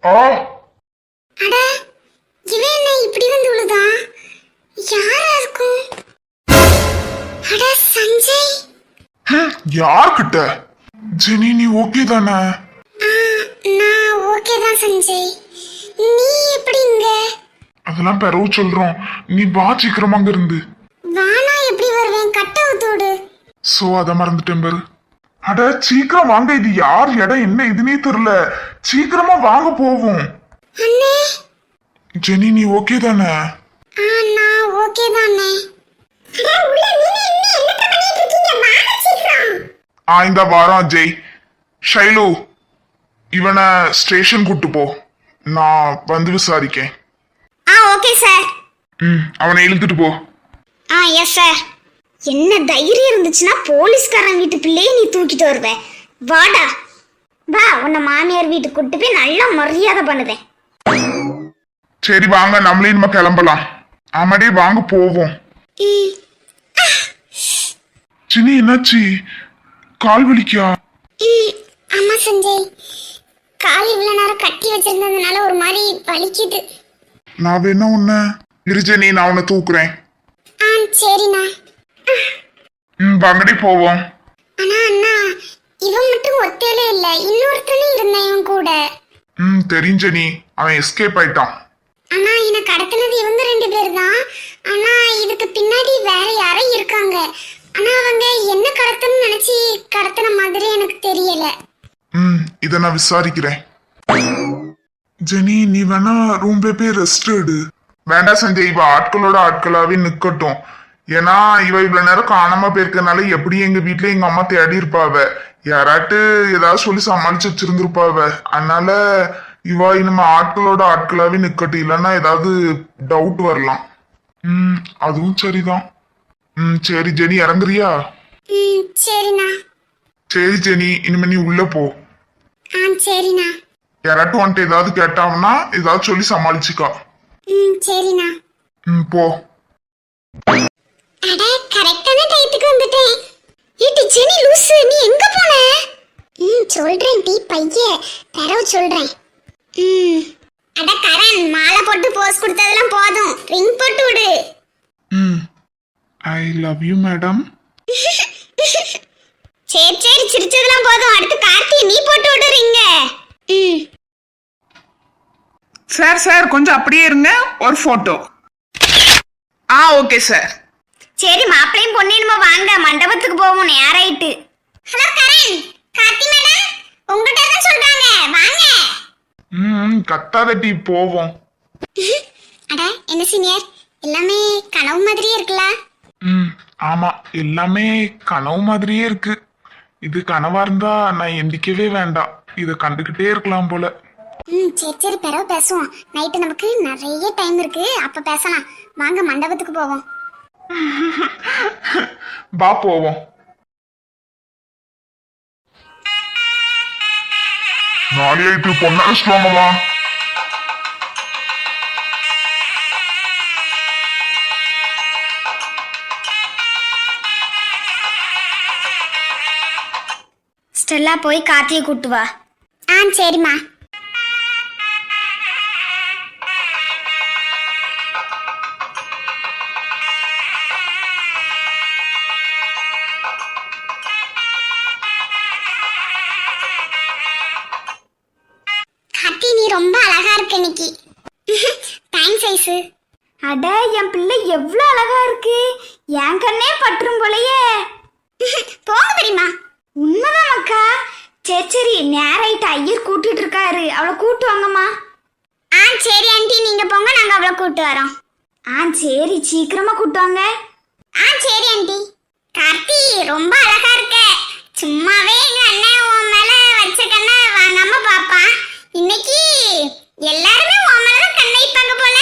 ஆ அட இவன் என்ன இப்படி வந்து விழுதா? யாரா இருக்கும்? அட சஞ்சய். யார்கிட்ட? ஜெனி நீ ஓகே தானே? நான் ஓகே தான் சஞ்சய். நீ எப்படி இங்க? அதெல்லாம் பிறவு சொல்றோம். நீ வா சீக்கிரமா அங்க இருந்து. வானா எப்படி வருவேன்? கட்ட ஊத்தோடு. சோ அத மறந்துட்டேன் பாரு. அட சீக்கிரம் வாங்க, இது யார் இடம் என்ன இதுனே தெரியல. சீக்கிரமா வாங்க போவோம். அண்ணே. ஜெனி நீ ஓகே தானே? நான் ஓகே தானே. அட உள்ள நீ என்ன பண்ணிட்டு இருக்கீங்க? வாங்க சீக்கிரம். இந்த வாரம் ஜெய். ஷைலு இவனை ஸ்டேஷன் கூட்டு போ, நான் வந்து விசாரிக்கேன். Okay sir. அவனை இழுத்துட்டு போ. Yes sir. என்ன தைரியம் இருந்துச்சுன்னா போலீஸ்காரன் வீட்டு பிள்ளையை நீ தூக்கிட்டு வருவ. வாடா வா, உன்னை மாமியார் வீட்டுக்கு கூட்டு போய் நல்லா மரியாதை பண்ணுவேன். சரி வாங்க, நம்மளே நம்ம கிளம்பலாம். ஆமாடி வாங்க போவோம். சினி என்னாச்சு? கால் வலிக்கா? ஆமா சஞ்சய், கால் இவ்வளவு நேரம் கட்டி வச்சிருந்ததுனால ஒரு மாதிரி வலிக்குது. நான் வேணா உன்ன இருஜனி, நான் உன்னை தூக்குறேன். சரிண்ணா. வாங்கடி போவோம். ஆனா அண்ணா, இவன் மட்டும் ஒத்தையில இல்ல, இன்னொருத்தனும் இருந்தான் இவன் கூட. தெரிஞ்ச நீ, அவன் எஸ்கேப் ஆயிட்டான். ஆனா என்ன கடத்தினது இவங்க 2 பேர் தான். ஆனா இதுக்கு பின்னாடி வேற யாரோ இருக்காங்க. ஆனா அவங்க என்ன கடத்தணும்னு நினைச்சு கடத்தின மாதிரி எனக்கு தெரியல. இத நான் விசாரிக்கிறேன். ஜெனி நீ வேணா ரூம்ல போய் ரெஸ்ட் எடு. வேண்டாம் சஞ்சய், இவ ஆட்களோட ஆட்களாவே நிக்கட்டும். ஏன்னா இவ இவ்வளவு நேரம் காணாம போயிருக்கனால எப்படி எங்க வீட்டுல எங்க அம்மா தேடி இருப்பாவ, யாராட்டு ஏதாவது சொல்லி சமாளிச்சு வச்சிருந்திருப்பாவ. அதனால இவ இனிமே ஆட்களோட ஆட்களாவே நிக்கட்டும், இல்லைன்னா ஏதாவது டவுட் வரலாம். அதுவும் சரிதான். சரி ஜெனி இறங்குறியா? சரிண்ணா. சரி ஜெனி, இனிமே நீ உள்ள போ. சரிண்ணா. யாராட்டும் வந்துட்டு ஏதாவது கேட்டாங்கன்னா ஏதாவது சொல்லி சமாளிச்சுக்கா. சரிண்ணா. போ. அட கரெக்டான டைத்துக்கு வந்துட்டேன். ஏடி ஜெனி லூசு, நீ எங்க போன? சொல்றேன் டி பைய தரவு சொல்றேன். அட கரண், மாலை போட்டு போஸ் கொடுத்ததெல்லாம் போதும், ரிங் போட்டு விடு. I love you madam. சரி சரி, சிரிச்சதெல்லாம் போதும், அடுத்து கார்த்தி நீ போட்டு விடுறீங்க. சார் சார் கொஞ்சம் அப்படியே இருங்க, ஒரு போட்டோ. Okay sir. சரி மாப்பிளையும் பொண்ணையுமா வாங்க, மண்டபத்துக்கு போவோம், நேராயிட்டு. ஹலோ கரண், கார்த்தி மேடம் உங்ககிட்ட தான் சொல்றாங்க, வாங்க. கத்தாதட்டி போவோம். அட என்ன சீனியர், எல்லாமே கனவு மாதிரியே இருக்குல்ல? ஆமா, எல்லாமே கனவு மாதிரியே இருக்கு. இது கனவா இருந்தா நான் எந்திக்கவே வேண்டாம், இத கண்டுகிட்டே இருக்கலாம் போல. சரி சரி, பிறகு பேசுவோம். நைட்டு நமக்கு நிறைய டைம் இருக்கு, அப்ப பேசலாம். வாங்க மண்டபத்துக்கு போவோம். வா போவோம். நாளைக்கு பொண்ணு அழைச்சிட்டு ஸ்டெல்லா போய் கார்த்தியை கூட்டு வா. சரிம்மா. கார்த்தி நீ ரொம்ப அழகா இருக்க இன்னைக்கு. தேங்க்ஸ் ஐசு. அட என் பிள்ளை எவ்வளவு அழகா இருக்கு, என் கண்ணே பற்றும் போலயே. போங்க தெரியுமா? உண்மைதான் அக்கா. சரி சரி, நேராயிட்டு ஐயர் கூட்டிட்டு இருக்காரு, அவளை கூட்டு வாங்கம்மா. சரி ஆண்டி, நீங்க போங்க, நாங்க அவளை கூட்டு வரோம். சரி சீக்கிரமா கூட்டு வாங்க. சரி ஆண்டி. கார்த்தி ரொம்ப அழகா இருக்க, சும்மாவே எங்க அண்ணன் உன் மேல வச்ச கண்ணை வாங்காம பாப்பான், இன்னைக்கு எல்லாருமே உன் மேலதான் கண்ணை வைப்பாங்க போல.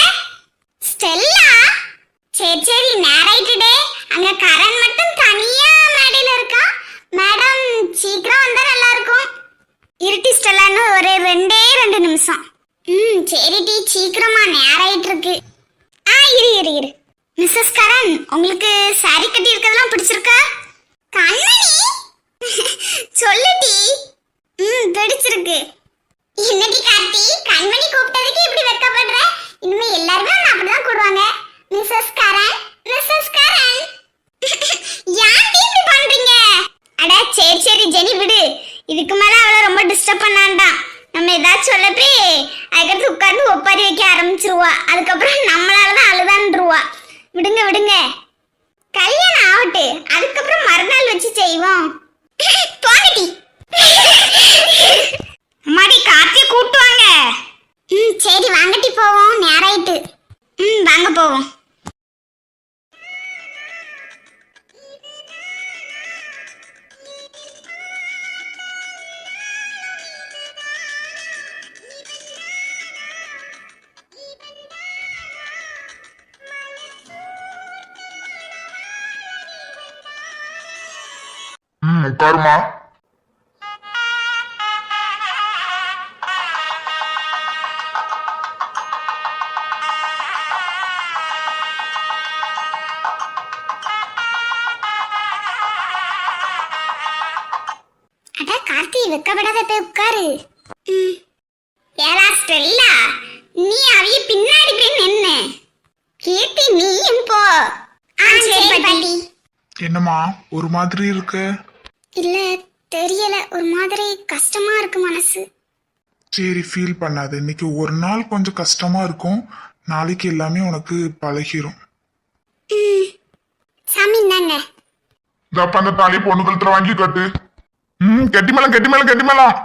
ஸ்டெல்லா சரி சரி, நேராயிட்டுடே. அங்க கரண் மட்டும் தனியா மேடையில இருக்கா. மேடம் சீக்கிரம் வந்தா நல்லா இருக்கும். இருட்டி ஸ்டெல்லான்னு ஒரு 2 நிமிஷம். சரி டி, சீக்கிரமா நேராயிட்டு இருக்கு. இரு மிஸ்ஸஸ் கரண், உங்களுக்கு சாரி கட்டி இருக்கிறதெல்லாம் பிடிச்சிருக்கா? கண்மணி சொல்லு டி. பிடிச்சிருக்கு. என்னடி கார்த்தி, கண்மணி மிஸ்ஸஸ் கரண், மிஸ்ஸஸ் கரண். ஏன் இப்படி பண்றீங்க? அட சரி சரி ஜெனி விடு. இதுக்கு மேல அவளை ரொம்ப டிஸ்டர்ப் பண்ணாண்டாம். நம்ம ஏதாச்சும் சொல்லப்பே அதுக்கடுத்து உட்கார்ந்து ஒப்பாரி வைக்க ஆரம்பிச்சிருவா. அதுக்கப்புறம் நம்மளாலதான் அழுதான்ருவா. விடுங்க விடுங்க, கல்யாணம் ஆகட்டு, அதுக்கப்புறம் மறுநாள் வச்சு செய்வோம். போங்கடி. அம்மாடி கார்த்தியை கூப்பிட்டு வாங்க. சரி வாங்கட்டி போவோம், நேராயிட்டு. வாங்க போவோம். உட்காருமா. அட கார்த்தி வெக்கப்படாத போய் உட்காரு. ஏலா ஸ்டெல்லா, நீ அவிய பின்னாடி போய் நின்னு. கீர்த்தி நீயும் போ. சரி பாட்டி. என்னம்மா ஒரு மாதிரி இருக்கு? இல்ல தெரியல, ஒரு மாதிரி கஷ்டமா இருக்கு மனசு. சரி ஃபீல் பண்ணாத. இன்னைக்கு ஒரு நாள் கொஞ்சம் கஷ்டமா இருக்கும், நாளைக்கு எல்லாமே உனக்கு பழகிரும். சாமி என்னங்க? இதப்ப அந்த தாலி பொண்ணு கழுத்துல வாங்கி கட்டு. கெட்டி மேலம் கெட்டி மேலம் கெட்டி மேலம்.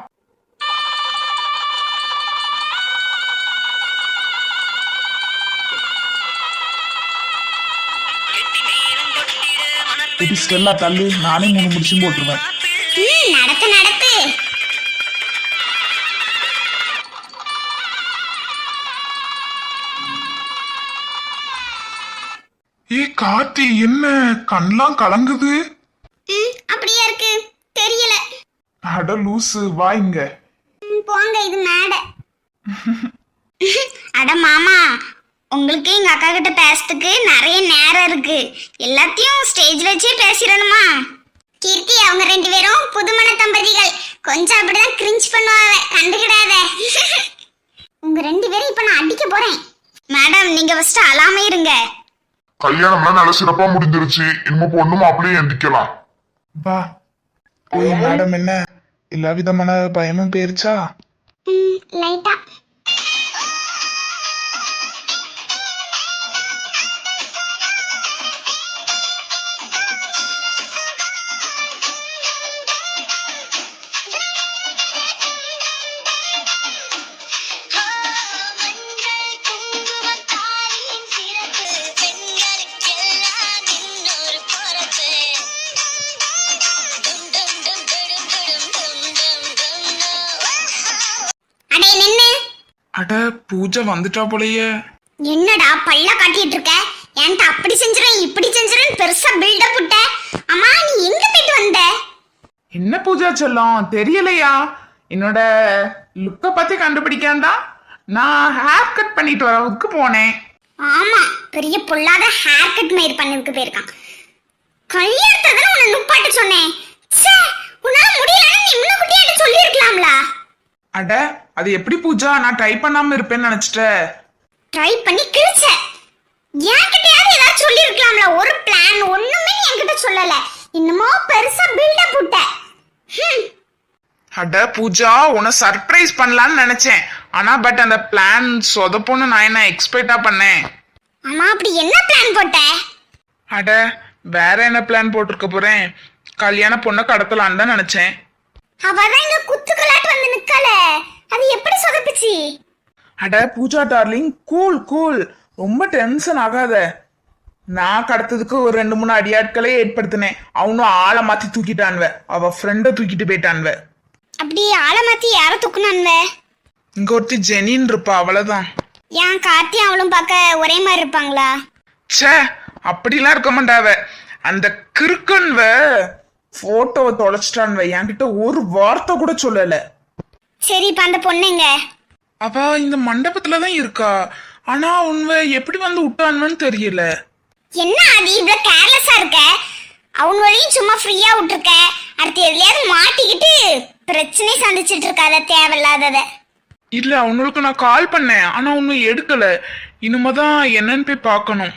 ஸ்டெல்லா தள்ளு, நானே 3 முடிச்சும் போட்டுருவேன். நடத்து நடத்து. கார்த்தி என்ன கண்ணெல்லாம் கலங்குது? அப்படியே இருக்கு, தெரியல. அட லூசு, வாங்க. போங்க, இது மேடை. அட மாமா, உங்களுக்கு எங்க அக்கா கிட்ட பேசுறதுக்கு நிறைய நேரம் இருக்கு. எல்லாத்தையும் ஸ்டேஜ்ல வச்சே பேசிடணுமா? கீர்த்தி அவங்க 2 பேரும் புதுமண தம்பதிகள். கொஞ்சம் அப்படிதான் கிரிஞ்ச் பண்ணுவாங்க, கண்டுக்கிடாத. உங்க 2 பேரும் இப்ப நான் அடிக்க போறேன். மேடம் நீங்க ஃபர்ஸ்ட் அழாம இருங்க. கல்யாணம்லாம் நல்ல சிறப்பா முடிஞ்சிருச்சு. இனிமே பொண்ணு மாப்பிள்ளையும் எந்திக்கலாம். பா ஓய் மேடம், என்ன எல்லா விதமான பயமும் போயிருச்சா? லைட்டா. அட பூஜை வந்துட்டா போலயே. என்னடா பல்ல காட்டிட்டு இருக்க? என்கிட்ட அப்படி செஞ்சிரும் இப்படி செஞ்சிரும் பெருசா பில்டப் விட்ட. அம்மா நீ எங்க போயிட்டு வந்த? என்ன பூஜா செல்லம், தெரியலையா? என்னோட லுக்க பத்தி கண்டுபிடிக்காண்டா நான் ஹேர் கட் பண்ணிட்டு வரவுக்கு போனேன். ஆமா, பெரிய பொல்லாத ஹேர் கட் மயிர் பண்ணதுக்கு போயிருக்கான். கல்யாணத்தை தானே உன்னை நுப்பாட்ட சொன்னேன். ச்சே, உன்னால முடியலன்னு நீ இன்னும் குட்டியாட்ட சொல்லியிருக்கலாம்ல. அட அது எப்படி பூஜா, நான் ட்ரை பண்ணாம இருப்பேன்னு நினைச்சிட்டேன். ட்ரை பண்ணி கிழிச்ச. என்கிட்டயாவது ஏதாவது சொல்லியிருக்கலாம்ல. ஒரு பிளான் ஒண்ணுமே நீ என்கிட்ட சொல்லல. இன்னமோ பெருசா பில்டப் விட்ட. அட பூஜா, உன்னை சர்ப்ரைஸ் பண்ணலான்னு நினைச்சேன். ஆனா பட் அந்த பிளான் சொதப்புன்னு நான் என்ன எக்ஸ்பெக்டா பண்ணேன். ஆமா, அப்படி என்ன பிளான் போட்ட? அட வேற என்ன பிளான் போட்டிருக்க போறேன், கல்யாண பொண்ணை கடத்தலான்னு தான் நினைச்சேன். அவதான் இங்க குத்துக்கலாட்டு வந்து நிக்கல, அது எப்படி சொதப்பிச்சு? அட பூஜா டார்லிங், கூல் கூல், ரொம்ப டென்ஷன் ஆகாத. நான் கடத்ததுக்கு ஒரு 2-3 அடியாட்களே ஏற்படுத்தினேன். அவனும் ஆளை மாத்தி தூக்கிட்டான்வ, அவ ஃப்ரெண்ட தூக்கிட்டு போயிட்டான்வ. அப்படி ஆளை மாத்தி யார தூக்குனான்வ? இங்க ஒருத்தி ஜெனின் இருப்பா, அவ்வளவுதான். ஏன் கார்த்தி அவளும் பார்க்க ஒரே மாதிரி இருப்பாங்களா? ச்சே, அப்படிலாம் இருக்க மாட்டாவ. அந்த கிறுக்கன்வ போட்டோவை தொலைச்சிட்டான்வ, என்கிட்ட ஒரு வார்த்தை கூட சொல்லல. சரி, இப்ப அந்த பொண்ணுங்க? அவ இந்த மண்டபத்துலதான் இருக்கா. ஆனா உன்வ எப்படி வந்து விட்டான்னு தெரியல. என்ன அது இவ்வளவு கேர்லெஸ்ஸா இருக்க? அவங்களையும் சும்மா ஃப்ரீயா விட்டுருக்க. அடுத்து எதுலயாவது மாட்டிக்கிட்டு பிரச்சனை சந்திச்சிட்டு இருக்காத தேவையில்லாதத. இல்ல, அவங்களுக்கு நான் கால் பண்ணேன், ஆனா ஒன்னும் எடுக்கல. இனிமேதான் என்னன்னு போய் பார்க்கணும்.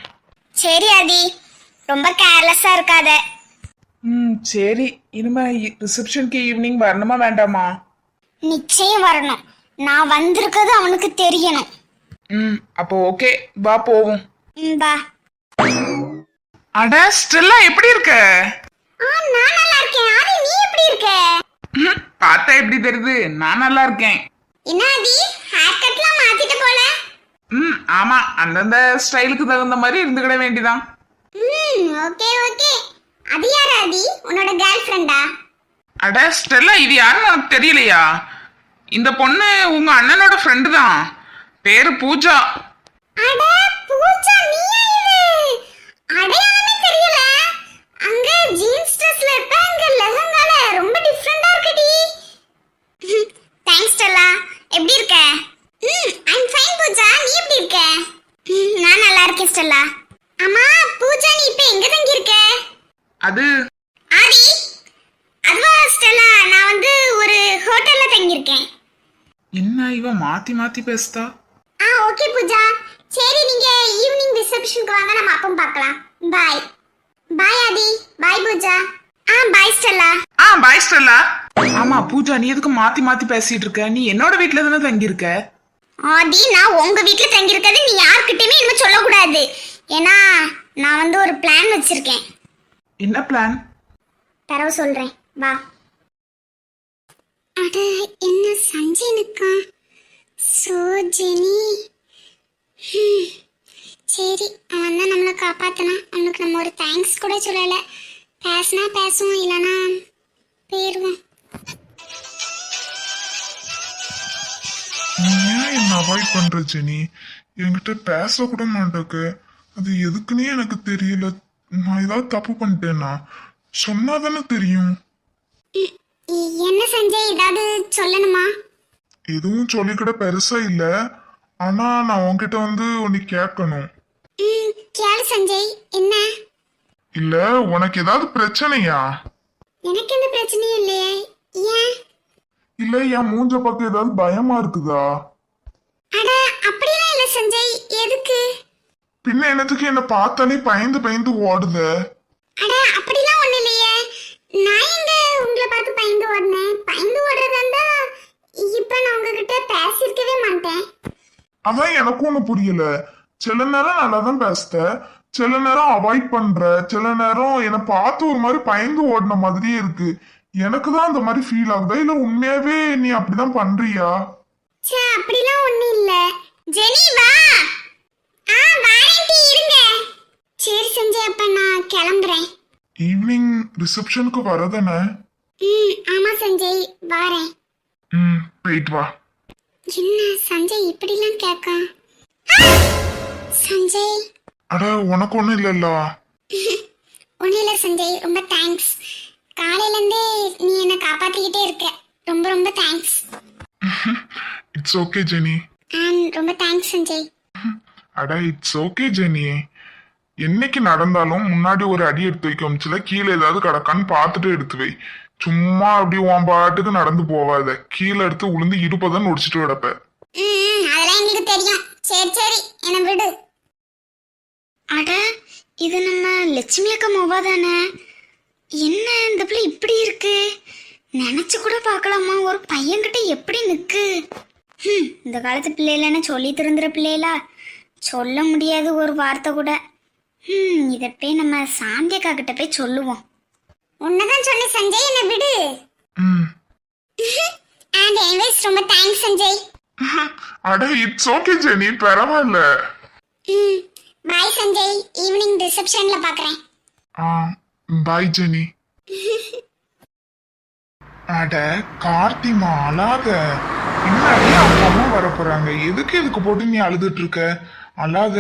சரி ஆதி, ரொம்ப கேர்லெஸ்ஸா இருக்காத. சரி. இனிமே ரிசப்ஷனுக்கு ஈவினிங் வரணுமா வேண்டாமா? நிச்சயம் வரணும். நான் வந்திருக்கிறது அவனுக்கு தெரியணும். அப்போ ஓகே, வா போவோம். பா. அட ஸ்டெல்லா, எப்படி இருக்க? நான் நல்லா இருக்கேன். ஆதி, நீ எப்படி இருக்க? பார்த்தா எப்படி தெரியுது? நான் நல்லா இருக்கேன். என்ன ஆதி, ஹேர் கட்லாம் மாத்திட்ட போல. ஆமா, அந்தந்த ஸ்டைலுக்கு தகுந்த மாதிரி இருந்துக்கிட வேண்டிதான். Okay okay. அது யார் ஆதி, உன்னோட கேர்ள் ஃப்ரெண்டா? அட ஸ்டெல்லா, இது யாருன்னு உனக்கு தெரியலையா? இந்த பொண்ணு உங்க அண்ணனோட ஃப்ரெண்டு தான். பேரு பூஜா. அட பூஜா, நீயா இது? அடையாளமே தெரியல. அங்க ஜீன்ஸ் ட்ரெஸ்ல இருப்ப, அங்க லெஹங்கால ரொம்ப டிஃபரண்டா இருக்குடி. Thanks Stella. எப்படி இருக்க? I'm fine Pooja. நீ எப்படி இருக்க? நான் நல்லா இருக்கேன் ஸ்டெல்லா. அம்மா பூஜா, நீ இப்ப எங்க தங்கி இருக்க? அது ஆதி, அதுவா ஸ்டெல்லா, நான் வந்து ஒரு ஹோட்டல்ல தங்கி இருக்கேன். என்ன இவ மாத்தி மாத்தி பேசுதா? ஓகே பூஜா. சரி, நீங்க ஈவினிங் ரிசப்ஷனுக்கு வாங்க, நம்ம அப்பம் பார்க்கலாம். பாய். பாய் ஆதி. பாய் பூஜா. பாய் ஸ்டெல்லா. பாய் ஸ்டெல்லா. ஆமா பூஜா, நீ எதுக்கு மாத்தி மாத்தி பேசிட்டு இருக்க? நீ என்னோட வீட்ல தானே தங்கி இருக்க. ஆதி, நான் உங்க வீட்ல தங்கி இருக்கிறது நீ யார்கிட்டயுமே இனிமே சொல்லக்கூடாது. ஏன்னா நான் வந்து ஒரு பிளான் வச்சிருக்கேன். என்ன பிளான்? தரவு சொல்றேன், வா. அட என்ன சஞ்சயனுக்கா? சோஜனி. சரி, அவன் தான் நம்மளை காப்பாத்தனா. அவனுக்கு நம்ம ஒரு தேங்க்ஸ் கூட சொல்லலை. பேசினா பேசுவோம், இல்லைனா போயிடுவோம். நீ ஏன் என்ன அவாய்ட் பண்ற ஜெனி? என்கிட்ட பேச கூட மாட்டேக்கு. அது எதுக்குன்னே எனக்கு தெரியல. நான் ஏதாவது தப்பு பண்ணிட்டேன்னா சொன்னாதானே தெரியும். என்ன சஞ்சய், ஏதாவது சொல்லணுமா? எதுவும் சொல்லிக்கிட பெருசா இல்ல. ஆனா நான் உன்கிட்ட வந்து உன்னை கேட்கணும். கேளு சஞ்சய். என்ன? இல்ல, உனக்கு ஏதாவது பிரச்சனையா? எனக்கு எந்த பிரச்சனையும் இல்லையே. ஏன்? இல்ல, என் மூஞ்ச பக்கம் ஏதாவது பயமா இருக்குதா? அட அப்படிலாம் இல்ல சஞ்சய். எதுக்கு? பின்ன என்னத்துக்கு என்ன பார்த்தாலே பயந்து பயந்து ஓடுத? அட அப்படிலாம் ஒண்ணு இல்லையே. நான் எங்க உங்களை பார்த்து பயந்து ஓடுனேன்? பயந்து ஓடுறதா இப்ப நான் உங்ககிட்ட பேசியிருக்கவே மாட்டேன். அதான் எனக்கும் ஒண்ணு புரியல. சில நேரம் நல்லா தான் பேசுத, சில நேரம் அவாய்ட் பண்ற, சில நேரம் என்னை பார்த்து ஒரு மாதிரி பயந்து ஓடின மாதிரியே இருக்கு. எனக்கு தான் அந்த மாதிரி ஃபீல் ஆகுதா, இல்ல உண்மையாவே நீ அப்படிதான் பண்றியா? சே, அப்படிலாம் ஒண்ணு இல்ல. ஜெனி வா. வாரேன்டி, இருங்க. சரி சஞ்சய், அப்ப நான் கிளம்புறேன். ஈவினிங் ரிசப்ஷனுக்கு வரதானே? ஆமா சஞ்சய், வாரேன். போயிட்டு வா. என்ன சஞ்சய் இப்படிலாம் கேட்க? சஞ்சய். அட உனக்கு ஒண்ணும் இல்லல்ல. ஒன்றும் இல்லை சஞ்சய், ரொம்ப தேங்க்ஸ். காலையிலேருந்தே நீ என்னை காப்பாற்றிக்கிட்டே இருக்க. ரொம்ப ரொம்ப தேங்க்ஸ். It's okay Jenny. ரொம்ப தேங்க்ஸ் சஞ்சய். அட இட்ஸ் ஓகே ஜெனி. என்னைக்கு நடந்தாலும் முன்னாடி ஒரு அடி எடுத்து வைக்க முடிச்சல, கீழே ஏதாவது கிடக்கான்னு பார்த்துட்டு எடுத்து வை. சும்மா அப்படி உன் பாட்டுக்கு நடந்து போவாத. கீழே எடுத்து உளுந்து இடுப்பதான் ஒடிச்சிட்டு கிடப்ப. அதெல்லாம் எங்களுக்கு தெரியும். சரி சரி, என்ன விடு. அட இது நம்ம லட்சுமி அக்கா மொபா தானே? என்ன இந்த பிள்ளை இப்படி இருக்கு? நினைச்சு கூட பார்க்கலாமா? ஒரு பையன்கிட்ட எப்படி நிக்கு? இந்த காலத்து பிள்ளைகள சொல்லி திருந்துற பிள்ளைகளா? சொல்ல முடியாது ஒரு வார்த்தை கூட. இதை போய் நம்ம சாந்தியக்கா கிட்ட போய் சொல்லுவோம். உன்னதான் சொன்ன சஞ்சய், என்ன விடு. அண்ட் எனிவேஸ் ரொம்ப தேங்க்ஸ் சஞ்சய். அட இட்ஸ் ஓகே ஜெனி, பரவாயில்ல. பாய் சஞ்சய், ஈவினிங் ரிசப்ஷன்ல பார்க்கறேன். பாய் ஜெனி. அட கார்த்திமா, அழாத. பின்னாடி அவங்க அம்மா வர போறாங்க. எதுக்கு போட்டு நீ அழுதுட்டு இருக்க? அழாத.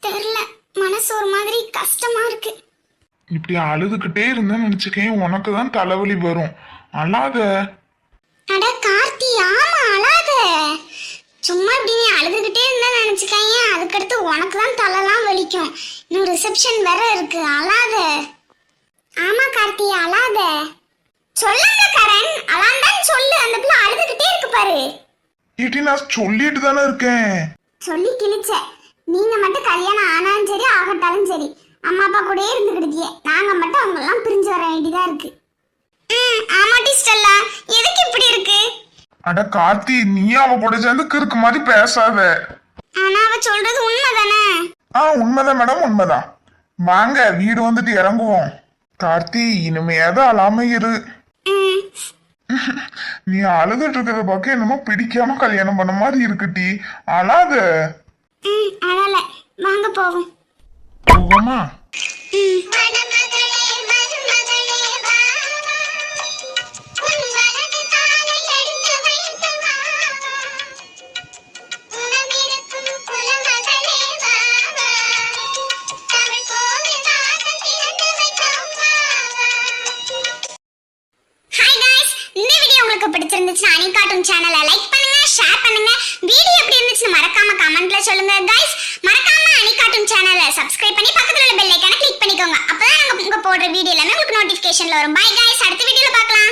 தெரியல, மனசு ஒரு மாதிரி கஷ்டமா இருக்கு. இப்படி அழுதுகிட்டே இருந்தேன்னு நினைச்சுக்கேன், உனக்கு தான் தலைவலி வரும். அழாத. அட கார்த்தி, ஆமா அழாத. சும்மா இப்படி நீ அழுதுகிட்டே இருந்தா நினைச்சுக்காங்க, அதுக்கடுத்து உனக்கு தான் தலைலாம் வலிக்கும். இன்னும் ரிசப்ஷன் வேற இருக்கு. அழாத. ஆமா கார்த்தி, அழாத. சொல்லாத கரண், அழாந்தான்னு சொல்லு. அந்த பிள்ளை அழுதுகிட்டே இருக்கு பாரு. ஏடி நான் சொல்லிட்டு தானே இருக்கேன். சொல்லி கிழிச்ச. நீங்க மட்டும் கல்யாணம் ஆனாலும் சரி ஆகட்டாலும் சரி அம்மா அப்பா கூடயே இருந்துக்கிடுதியே. நாங்க மட்டும் அவங்க எல்லாம் பிரிஞ்சு வர வேண்டியதா இருக்கு. ஆமாட்டி ஸ்டெல்லா, எதுக்கு இப்படி இருக்கு? அட கார்த்தி, நீ அவ கூட சேர்ந்து கிறுக்கு மாதிரி பேசாத. ஆனா அவ சொல்றது உண்மைதானே? உண்மைதான் மேடம், உண்மைதான். வாங்க வீடு வந்துட்டு இறங்குவோம். கார்த்தி, இனிமையாவது அழாம இரு. நீ அழுதுட்டு இருக்கிறத பார்க்க என்னமோ பிடிக்காம கல்யாணம் பண்ண மாதிரி இருக்குட்டி. அழாத. அழல, வாங்க போவோம். போவோமா? பிடிச்சிருந்துச்சுன்னா அனி கார்ட்டூன் சேனலை லைக் பண்ணுங்க, ஷேர் பண்ணுங்க. வீடியோ எப்படி இருந்துச்சுன்னு மறக்காம கமெண்ட்ல சொல்லுங்க गाइस. மறக்காம அனி கார்ட்டூன் சேனலை சப்ஸ்கிரைப் பண்ணி பக்கத்துல உள்ள பெல் ஐகானை கிளிக் பண்ணிக்கோங்க. அப்பதான் நாங்க போடுற வீடியோ எல்லாமே உங்களுக்கு நோட்டிபிகேஷன்ல வரும். பை गाइस, அடுத்த வீடியோல பார்க்கலாம்.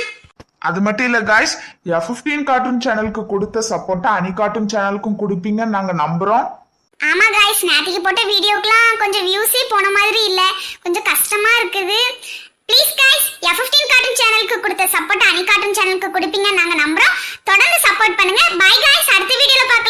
அது மட்டும் இல்ல காய்ஸ், F15 கார்ட்டூன் சேனலுக்கு கொடுத்த சப்போர்ட்டை அனி கார்ட்டூன் சேனலுக்கும் கொடுப்பீங்கன்னு நாங்க நம்புறோம். ஆமா गाइस, நேத்திக்கு போட்ட வீடியோக்குலாம் கொஞ்சம் வியூஸே போன மாதிரி இல்ல, கொஞ்சம் கஷ்டமா இருக்குது. ப்ளீஸ் गाइस, F15 கார்ட்டூன் சேனலுக்கு கொடுத்த சப்போர்ட் அனி கார்ட்டூன் சேனலுக்கு கொடுப்பீங்கன்னு நாங்க நம்புறோம். தொடர்ந்து சப்போர்ட் பண்ணுங்க. பை गाइस, அடுத்த வீடியோல பார்க்கலாம்.